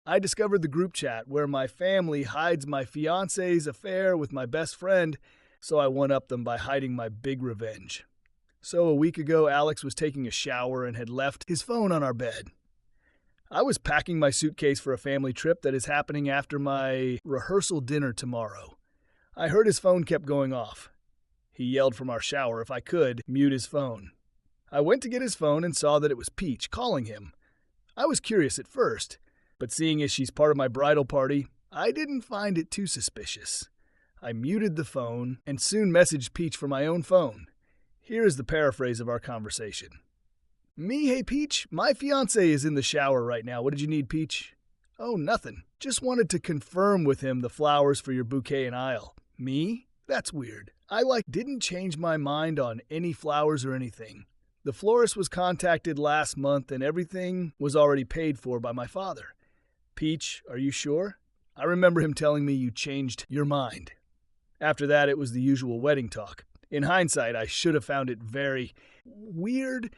I discovered the group chat where my family hides my fiance's affair with my best friend, so I one-upped them by hiding my big revenge. So a week ago, Alex was taking a shower and had left his phone on our bed. I was packing my suitcase for a family trip that is happening after my rehearsal dinner tomorrow. I heard his phone kept going off. He yelled from our shower if I could mute his phone. I went to get his phone and saw that it was Peach calling him. I was curious at first, but seeing as she's part of my bridal party, I didn't find it too suspicious. I muted the phone and soon messaged Peach from my own phone. Here is the paraphrase of our conversation. Me, hey Peach, my fiancé is in the shower right now. What did you need, Peach? Oh, nothing. Just wanted to confirm with him the flowers for your bouquet and aisle. Me? That's weird. I didn't change my mind on any flowers or anything. The florist was contacted last month and everything was already paid for by my father. Peach, are you sure? I remember him telling me you changed your mind. After that, it was the usual wedding talk. In hindsight, I should have found it very weird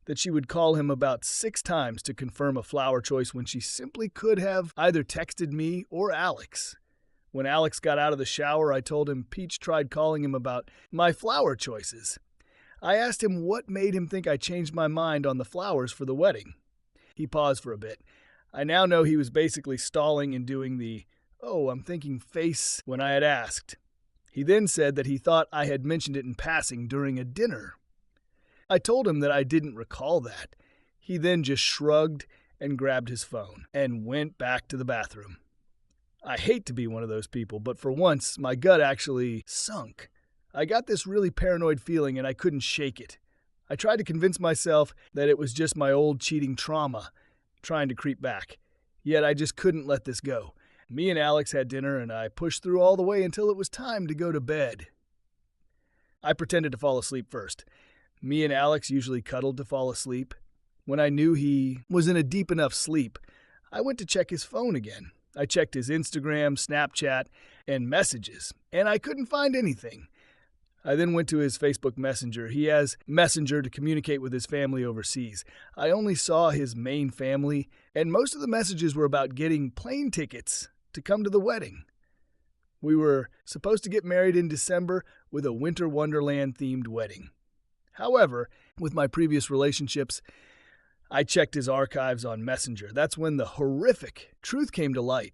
that she would call him about 6 times to confirm a flower choice when she simply could have either texted me or Alex. When Alex got out of the shower, I told him Peach tried calling him about my flower choices. I asked him what made him think I changed my mind on the flowers for the wedding. He paused for a bit. I now know he was basically stalling and doing the, "Oh, I'm thinking" face when I had asked. He then said that he thought I had mentioned it in passing during a dinner. I told him that I didn't recall that. He then just shrugged and grabbed his phone and went back to the bathroom. I hate to be one of those people, but for once, my gut actually sunk. I got this really paranoid feeling and I couldn't shake it. I tried to convince myself that it was just my old cheating trauma trying to creep back. Yet I just couldn't let this go. Me and Alex had dinner and I pushed through all the way until it was time to go to bed. I pretended to fall asleep first. Me and Alex usually cuddled to fall asleep. When I knew he was in a deep enough sleep, I went to check his phone again. I checked his Instagram, Snapchat, and messages, and I couldn't find anything. I then went to his Facebook Messenger. He has Messenger to communicate with his family overseas. I only saw his main family, and most of the messages were about getting plane tickets to come to the wedding. We were supposed to get married in December with a Winter Wonderland-themed wedding. However, with my previous relationships, I checked his archives on Messenger. That's when the horrific truth came to light.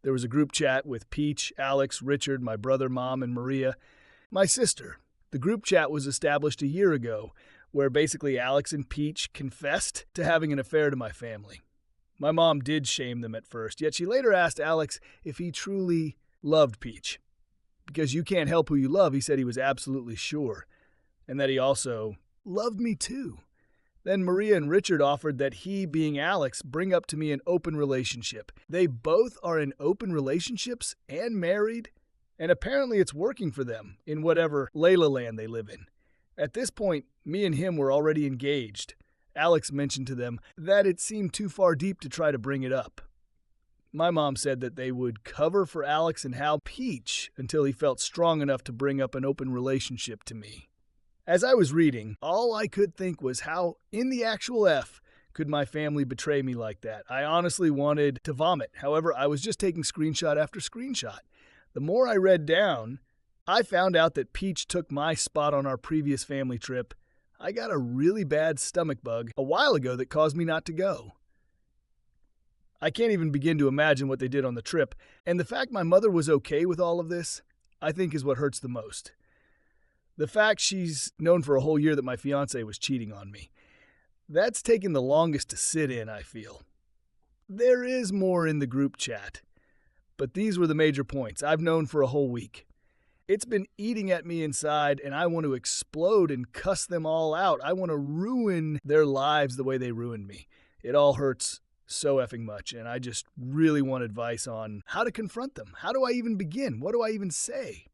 There was a group chat with Peach, Alex, Richard, my brother, Mom, and Maria, my sister. The group chat was established a year ago, where basically Alex and Peach confessed to having an affair to my family. My mom did shame them at first, yet she later asked Alex if he truly loved Peach. Because you can't help who you love, he said he was absolutely sure, and that he also loved me too. Then Maria and Richard offered that he, being Alex, bring up to me an open relationship. They both are in open relationships and married, and apparently it's working for them in whatever Layla land they live in. At this point, me and him were already engaged. Alex mentioned to them that it seemed too far deep to try to bring it up. My mom said that they would cover for Alex and Hal Peach until he felt strong enough to bring up an open relationship to me. As I was reading, all I could think was how, in the actual F, could my family betray me like that? I honestly wanted to vomit. However, I was just taking screenshot after screenshot. The more I read down, I found out that Peach took my spot on our previous family trip. I got a really bad stomach bug a while ago that caused me not to go. I can't even begin to imagine what they did on the trip, and the fact my mother was okay with all of this, I think is what hurts the most. The fact she's known for a whole year that my fiancé was cheating on me. That's taken the longest to sit in, I feel. There is more in the group chat, but these were the major points I've known for a whole week. It's been eating at me inside, and I want to explode and cuss them all out. I want to ruin their lives the way they ruined me. It all hurts so effing much, and I just really want advice on how to confront them. How do I even begin? What do I even say?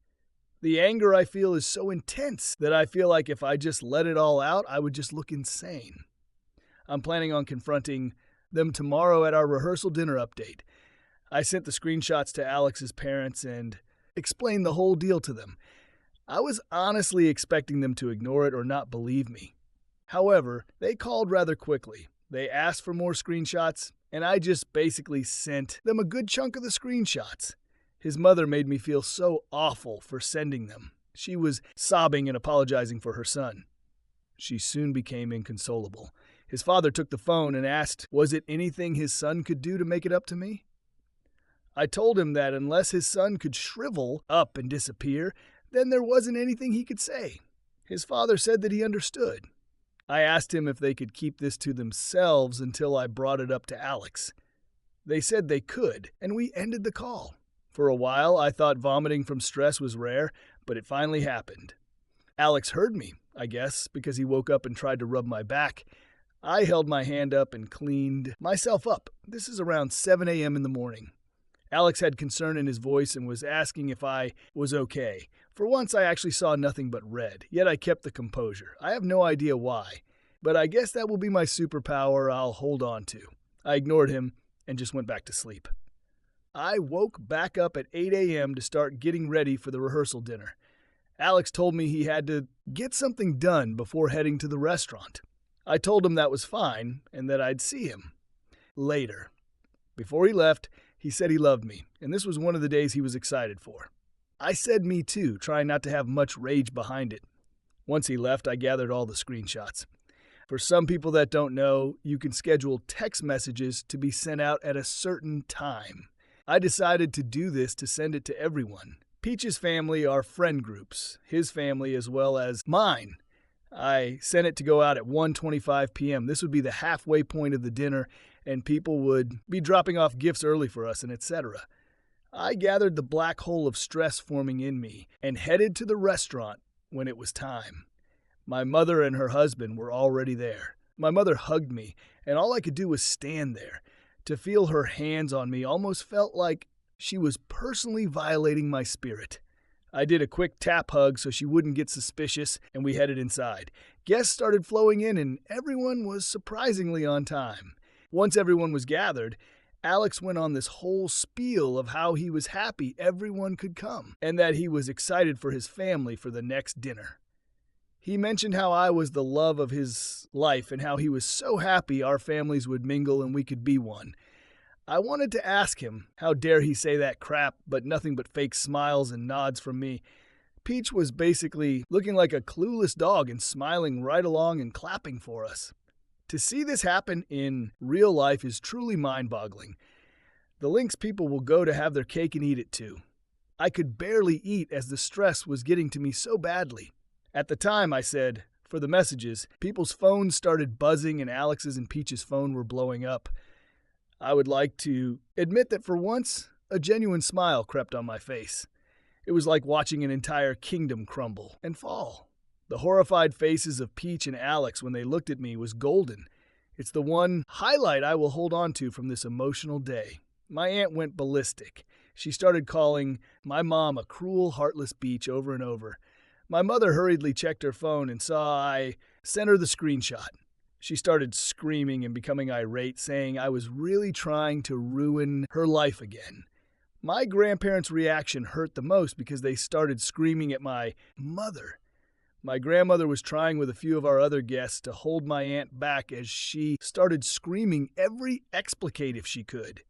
The anger I feel is so intense that I feel like if I just let it all out, I would just look insane. I'm planning on confronting them tomorrow at our rehearsal dinner update. I sent the screenshots to Alex's parents and explained the whole deal to them. I was honestly expecting them to ignore it or not believe me. However, they called rather quickly. They asked for more screenshots, and I just basically sent them a good chunk of the screenshots. His mother made me feel so awful for sending them. She was sobbing and apologizing for her son. She soon became inconsolable. His father took the phone and asked, was it anything his son could do to make it up to me? I told him that unless his son could shrivel up and disappear, then there wasn't anything he could say. His father said that he understood. I asked him if they could keep this to themselves until I brought it up to Alex. They said they could, and we ended the call. For a while, I thought vomiting from stress was rare, but it finally happened. Alex heard me, I guess, because he woke up and tried to rub my back. I held my hand up and cleaned myself up. This is around 7 a.m. in the morning. Alex had concern in his voice and was asking if I was okay. For once, I actually saw nothing but red, yet I kept the composure. I have no idea why, but I guess that will be my superpower I'll hold on to. I ignored him and just went back to sleep. I woke back up at 8 a.m. to start getting ready for the rehearsal dinner. Alex told me he had to get something done before heading to the restaurant. I told him that was fine and that I'd see him later. Before he left, he said he loved me, and this was one of the days he was excited for. I said me too, trying not to have much rage behind it. Once he left, I gathered all the screenshots. For some people that don't know, you can schedule text messages to be sent out at a certain time. I decided to do this to send it to everyone. Peach's family are friend groups, his family as well as mine. I sent it to go out at 1:25 p.m. This would be the halfway point of the dinner, and people would be dropping off gifts early for us and etc. I gathered the black hole of stress forming in me and headed to the restaurant when it was time. My mother and her husband were already there. My mother hugged me, and all I could do was stand there. To feel her hands on me almost felt like she was personally violating my spirit. I did a quick tap hug so she wouldn't get suspicious, and we headed inside. Guests started flowing in, and everyone was surprisingly on time. Once everyone was gathered, Alex went on this whole spiel of how he was happy everyone could come, and that he was excited for his family for the next dinner. He mentioned how I was the love of his life and how he was so happy our families would mingle and we could be one. I wanted to ask him, how dare he say that crap, but nothing but fake smiles and nods from me. Peach was basically looking like a clueless dog and smiling right along and clapping for us. To see this happen in real life is truly mind-boggling. The lengths people will go to have their cake and eat it too. I could barely eat as the stress was getting to me so badly. At the time, I said, for the messages, people's phones started buzzing and Alex's and Peach's phone were blowing up. I would like to admit that for once, a genuine smile crept on my face. It was like watching an entire kingdom crumble and fall. The horrified faces of Peach and Alex when they looked at me was golden. It's the one highlight I will hold on to from this emotional day. My aunt went ballistic. She started calling my mom a cruel, heartless bitch over and over. My mother hurriedly checked her phone and saw I sent her the screenshot. She started screaming and becoming irate, saying I was really trying to ruin her life again. My grandparents' reaction hurt the most because they started screaming at my mother. My grandmother was trying with a few of our other guests to hold my aunt back as she started screaming every explicative she could.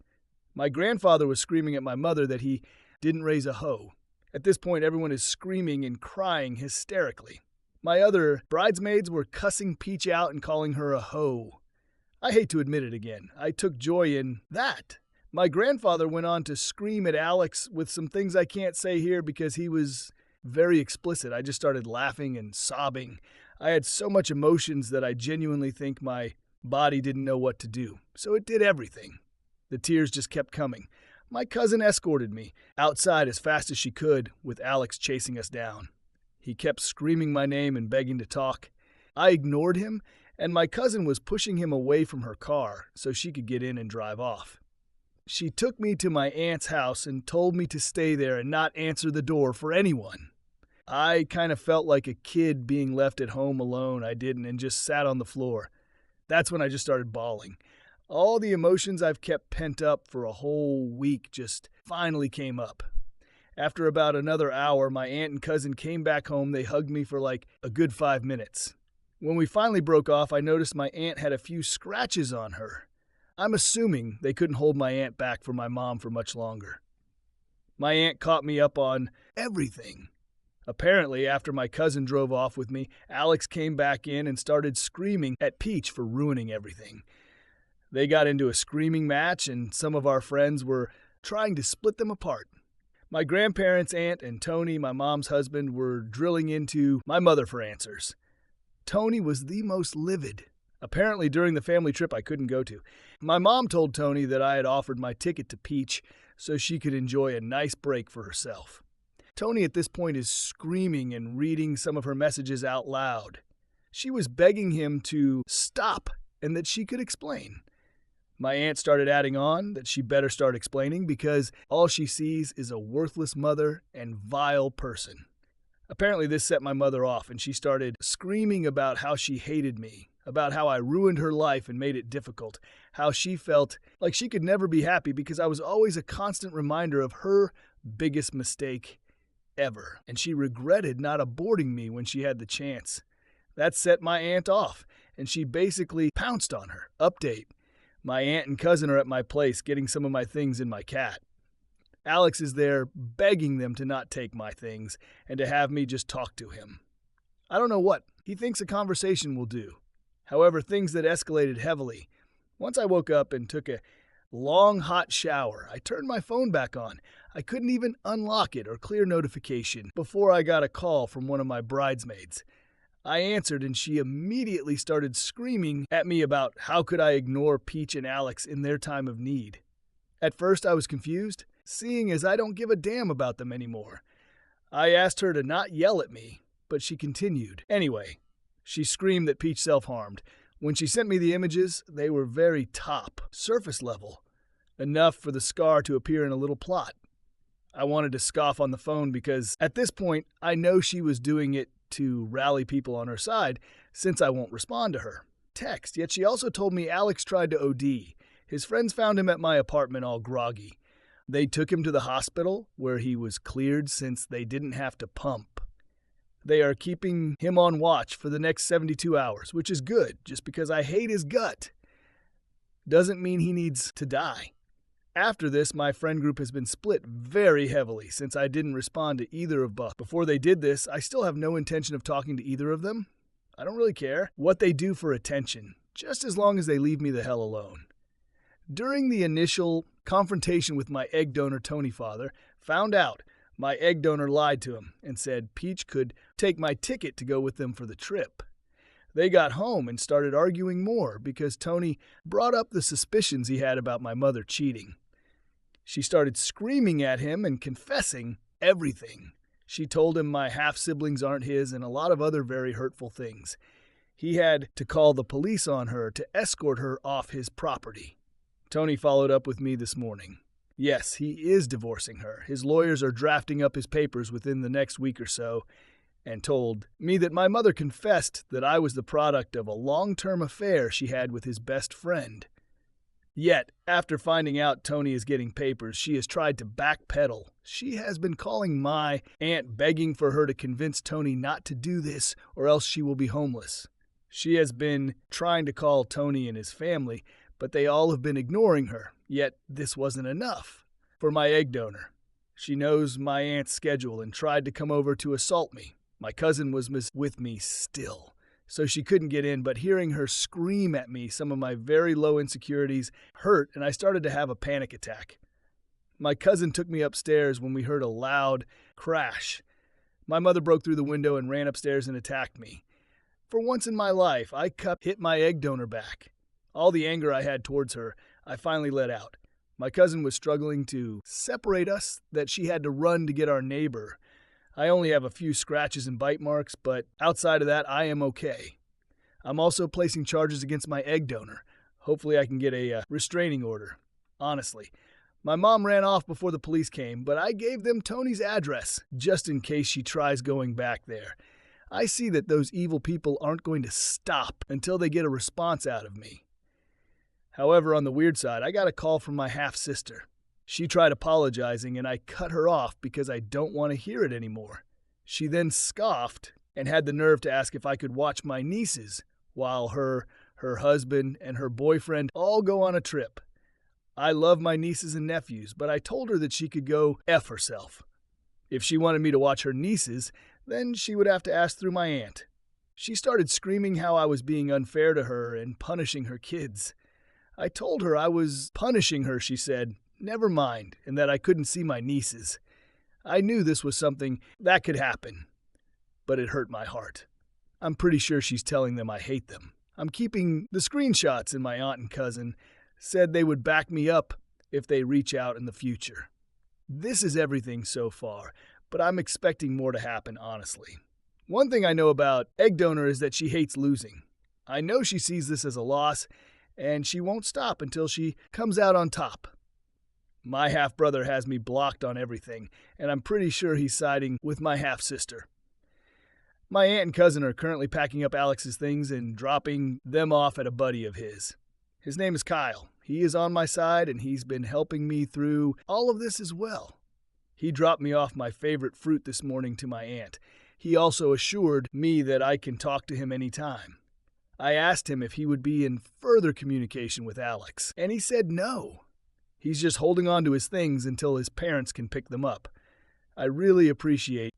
My grandfather was screaming at my mother that he didn't raise a hoe. At this point, everyone is screaming and crying hysterically. My other bridesmaids were cussing Peach out and calling her a hoe. I hate to admit it again. I took joy in that. My grandfather went on to scream at Alex with some things I can't say here because he was very explicit. I just started laughing and sobbing. I had so much emotions that I genuinely think my body didn't know what to do. So it did everything. The tears just kept coming. My cousin escorted me outside as fast as she could, with Alex chasing us down. He kept screaming my name and begging to talk. I ignored him, and my cousin was pushing him away from her car so she could get in and drive off. She took me to my aunt's house and told me to stay there and not answer the door for anyone. I kind of felt like a kid being left at home alone. I didn't, and just sat on the floor. That's when I just started bawling. All the emotions I've kept pent up for a whole week just finally came up. After about another hour, my aunt and cousin came back home. They hugged me for like a good 5 minutes. When we finally broke off, I noticed my aunt had a few scratches on her. I'm assuming they couldn't hold my aunt back for my mom for much longer. My aunt caught me up on everything. Apparently, after my cousin drove off with me, Alex came back in and started screaming at Peach for ruining everything. They got into a screaming match, and some of our friends were trying to split them apart. My grandparents, aunt, and Tony, my mom's husband, were drilling into my mother for answers. Tony was the most livid. Apparently, during the family trip I couldn't go to, my mom told Tony that I had offered my ticket to Peach so she could enjoy a nice break for herself. Tony at this point is screaming and reading some of her messages out loud. She was begging him to stop and that she could explain. My aunt started adding on that she better start explaining because all she sees is a worthless mother and vile person. Apparently this set my mother off, and she started screaming about how she hated me, about how I ruined her life and made it difficult, how she felt like she could never be happy because I was always a constant reminder of her biggest mistake ever, and she regretted not aborting me when she had the chance. That set my aunt off, and she basically pounced on her. Update: my aunt and cousin are at my place getting some of my things in my cat. Alex is there begging them to not take my things and to have me just talk to him. I don't know what he thinks a conversation will do. However, things that escalated heavily. Once I woke up and took a long hot shower, I turned my phone back on. I couldn't even unlock it or clear notification before I got a call from one of my bridesmaids. I answered, and she immediately started screaming at me about how could I ignore Peach and Alex in their time of need. At first I was confused, seeing as I don't give a damn about them anymore. I asked her to not yell at me, but she continued. Anyway, she screamed that Peach self-harmed. When she sent me the images, they were very top, surface level, enough for the scar to appear in a little plot. I wanted to scoff on the phone because at this point I know she was doing it to rally people on her side since I won't respond to her text. Yet she also told me Alex tried to OD. His friends found him at my apartment all groggy. They took him to the hospital where he was cleared since they didn't have to pump. They are keeping him on watch for the next 72 hours, which is good, just because I hate his gut. Doesn't mean he needs to die. After this, my friend group has been split very heavily since I didn't respond to either of Buff. Before they did this, I still have no intention of talking to either of them. I don't really care what they do for attention, just as long as they leave me the hell alone. During the initial confrontation with my egg donor Tony father, found out my egg donor lied to him and said Peach could take my ticket to go with them for the trip. They got home and started arguing more because Tony brought up the suspicions he had about my mother cheating. She started screaming at him and confessing everything. She told him my half-siblings aren't his and a lot of other very hurtful things. He had to call the police on her to escort her off his property. Tony followed up with me this morning. Yes, he is divorcing her. His lawyers are drafting up his papers within the next week or so, and told me that my mother confessed that I was the product of a long-term affair she had with his best friend. Yet, after finding out Tony is getting papers, she has tried to backpedal. She has been calling my aunt begging for her to convince Tony not to do this or else she will be homeless. She has been trying to call Tony and his family, but they all have been ignoring her, yet this wasn't enough. For my egg donor, she knows my aunt's schedule and tried to come over to assault me. My cousin was with me still, so she couldn't get in, but hearing her scream at me, some of my very low insecurities hurt, and I started to have a panic attack. My cousin took me upstairs when we heard a loud crash. My mother broke through the window and ran upstairs and attacked me. For once in my life, I hit my egg donor back. All the anger I had towards her, I finally let out. My cousin was struggling to separate us that she had to run to get our neighbor. I only have a few scratches and bite marks, but outside of that, I am okay. I'm also placing charges against my egg donor. Hopefully I can get a restraining order. Honestly, my mom ran off before the police came, but I gave them Tony's address, just in case she tries going back there. I see that those evil people aren't going to stop until they get a response out of me. However, on the weird side, I got a call from my half-sister. She tried apologizing, and I cut her off because I don't want to hear it anymore. She then scoffed and had the nerve to ask if I could watch my nieces while her her husband, and her boyfriend all go on a trip. I love my nieces and nephews, but I told her that she could go F herself. If she wanted me to watch her nieces, then she would have to ask through my aunt. She started screaming how I was being unfair to her and punishing her kids. I told her I was punishing her, she said, never mind, and that I couldn't see my nieces. I knew this was something that could happen, but it hurt my heart. I'm pretty sure she's telling them I hate them. I'm keeping the screenshots, and my aunt and cousin said they would back me up if they reach out in the future. This is everything so far, but I'm expecting more to happen, honestly. One thing I know about Egg Donor is that she hates losing. I know she sees this as a loss, and she won't stop until she comes out on top. My half-brother has me blocked on everything, and I'm pretty sure he's siding with my half-sister. My aunt and cousin are currently packing up Alex's things and dropping them off at a buddy of his. His name is Kyle. He is on my side, and he's been helping me through all of this as well. He dropped me off my favorite fruit this morning to my aunt. He also assured me that I can talk to him anytime. I asked him if he would be in further communication with Alex, and he said no. He's just holding on to his things until his parents can pick them up. I really appreciate